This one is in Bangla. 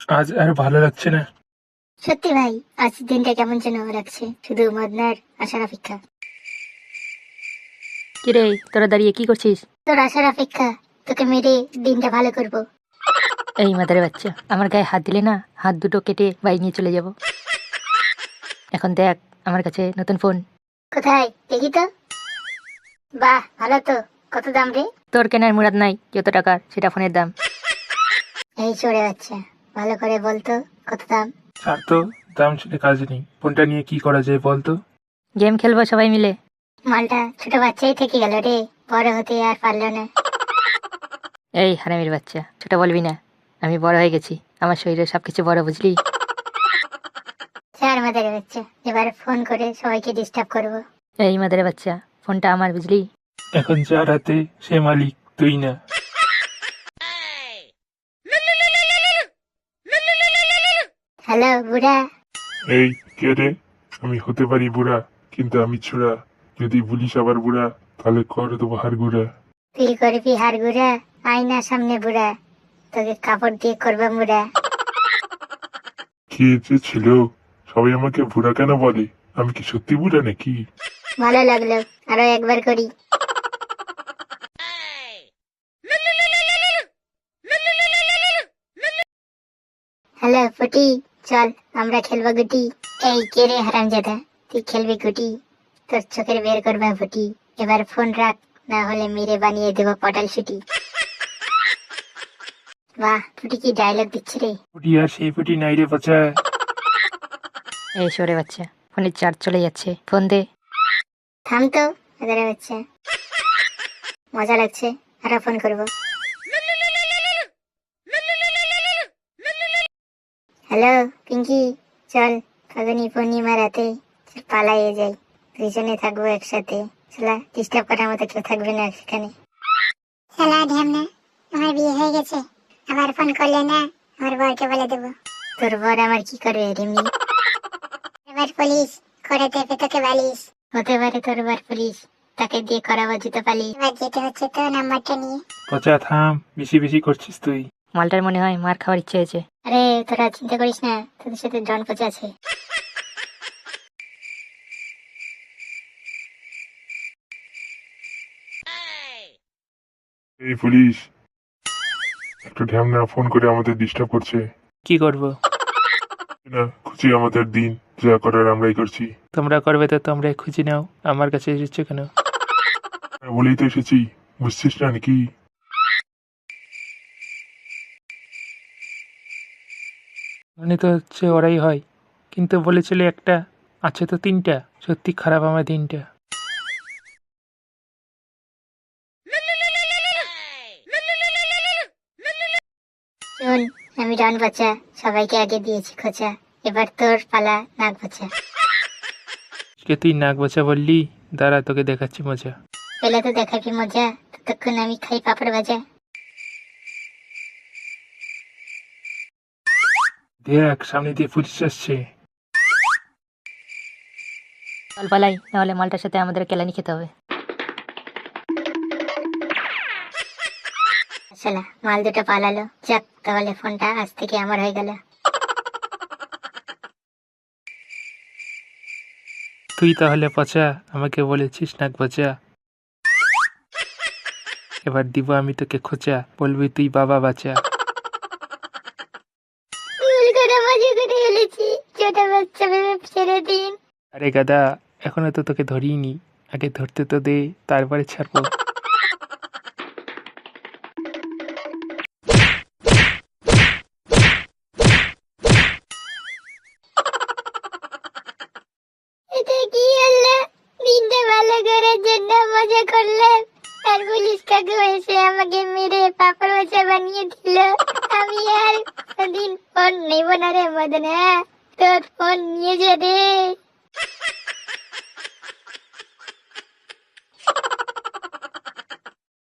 আজ আর ভালো লাগছে না। সত্যি ভাই, আজ দিনটা কেমন যেন লাগছে, শুধু মদনার আসার অপেক্ষা। কিরে, তোরা দাঁড়িয়ে কি করছিস? তোর আসার অপেক্ষা, তোকে মেরে দিনটা ভালো করব। এই মাদারে বাচ্চা, আমার গায়ে হাত দিলে না, হাত দুটো কেটে বাড়ি নিয়ে চলে যাব। এখন দেখ আমার কাছে নতুন ফোন। কোথায় দেখি তো। বাহ, ভালো তো। কত দাম রে? তোর কেনার মুরাদ নাই, যত টাকার সেটা ফোনের দাম। এই চড়ে বাচ্চা, ভালো করে বলতো কত দাম। আর তো দাম শুনে কাজ নেই, ফোনটা নিয়ে কি করা যায় বলতো? গেম খেলবো সবাই মিলে। মালটা ছোট বাচ্চাই থেকে গেল রে, বড় হতে আর পারলো না। এই হারামির বাচ্চা, ছোট বলবি না। আমি বড় হয়ে গেছি, আমার শরীরে সবকিছু বড়, বুঝলি? চার মাদারে বাচ্চা, এবার ফোন করে সবাইকে ডিস্টার্ব করবো। এই মাদারে বাচ্চা, ফোনটা আমার, বুঝলি? এখন যার হাতে সে মালিক, তুই না। হ্যালো বুড়া। এই কে রে? আমি হতে পারি বুড়া, কিন্তু আমি ছোড়া। যদি বলিস আবার বুড়া, তাহলে কর দেবো হার গুড়া। তুই করবি হাড় গুড়া? আয়না সামনে বুড়া, তোকে কাপড় দিয়ে করবে মুড়া। কি যে ছিল, সবাই আমাকে বুড়া কেন বলে? আমি কি সত্যি বুড়া নাকি? ভালো লাগলো, আরো একবার করি। হ্যালো ফুটি, চল আমরা খেলবো গুটি। এই কে রে হারামজাদা, তুই খেলবি গুটি? তোর চোখের বের করবে ফুটি। এবার ফোন রাখ, না হলে মেরে বানিয়ে দেবো পটাল শুটি। বাহ, ফুটি কি ডায়লগ দিচ্ছে রে। ফুটি আর সেই ফুটি নাই রে বাচ্চা। এই সরে বাচ্চা, ফোনের চার্জ চলে যাচ্ছে, ফোন দে। থাম তো এদের হচ্ছে, মজা লাগছে, আরো ফোন করবো। হ্যালো পিঙ্কি, চল ফাগুনি পূর্ণিমা রাতে চল পালাইয়ে যাই, দুইজনে থাকবো একসাথে। শালা ডিস্টার্ব করার মতো কেউ থাকবে না সেখানে। শালা ঢ্যামনা, আমার বিয়ে হয়ে গেছে, আবার ফোন করলে না আমার বরকে বলে দেবো। তোর বর আমার কি করবে রিমি? এবার পুলিশ করে দেবে তোকে বালিশ। হতে পারে তোর বর পুলিশ, তাকে দিয়ে করাবো জুতো পালিশ। এবার যেতে হচ্ছে তো নাম্বারটা নিয়ে। বাচ্চা থাম, বেশি বেশি করছিস তুই। মালটার মনে হয় মার খাওয়ার ইচ্ছে হয়েছে। আরে তোরা চিন্তা করিস না, তোদের সাথে জন পচে আছে। এই পুলিশ, একটা ঢ্যামনা ফোন করে আমাদের ডিস্টার্ব করছে। কি করব? না খুশি আমাদের দিন, যা করার আমরাই করছি। তোমরা করবে তো তোমরা খুঁজে নাও, আমার কাছে এসেছো কেন? বলেই তো এসেছি, বুঝছিস না নাকি? মনে তো হচ্ছে ওরাই হয়, কিন্তু বলেছিলে একটা, আছে তো তিনটা। সত্যি খারাপ আমার দিনটা। শোন, আমি ডন বাচ্চা, সবাইকে আগে দিয়েছি খোঁচা, এবার তোর পালা নাক বাচ্চা। আজকে তুই নাক বাছা বললি, দাঁড়া তোকে দেখাচ্ছি মজা। পেলে তো দেখাবি মজা, ততক্ষণ আমি খাই পাপড় ভাজা। দেখ সামনে দিয়ে পুলিশ আসছে। চল পালাই, নাহলে মালটার সাথে আমাদের কেলানি খেতে হবে। শালা মাল দুটো পালালো, যাক তাহলে ফোনটা আজ থেকে আমার হয়ে গেল। তুই তাহলে পচা, আমাকে বলেছিস নাক বাছা। এবার দিব আমি তোকে খোঁচা, বলবি তুই বাবা বাচ্চা। ভুল করে মজা করে ফেলেছি, ছোট বাচ্চা ভেবে ছেড়ে দিন। আরে গাদা, এখনো তো তোকে ধরিনি, আগে ধরতে তো দে, তারপরে ছাড়বো। এটা কি হলো? দিনটা ভালো করার জন্য মজা করলাম, আর পুলিশ কাকু এসে আমাকে মেরে পাপড় ভাজা বানিয়ে দিল। আমি আর দিন ফোন নেব না রে মদনা, তোর ফোন নিয়ে যা রে।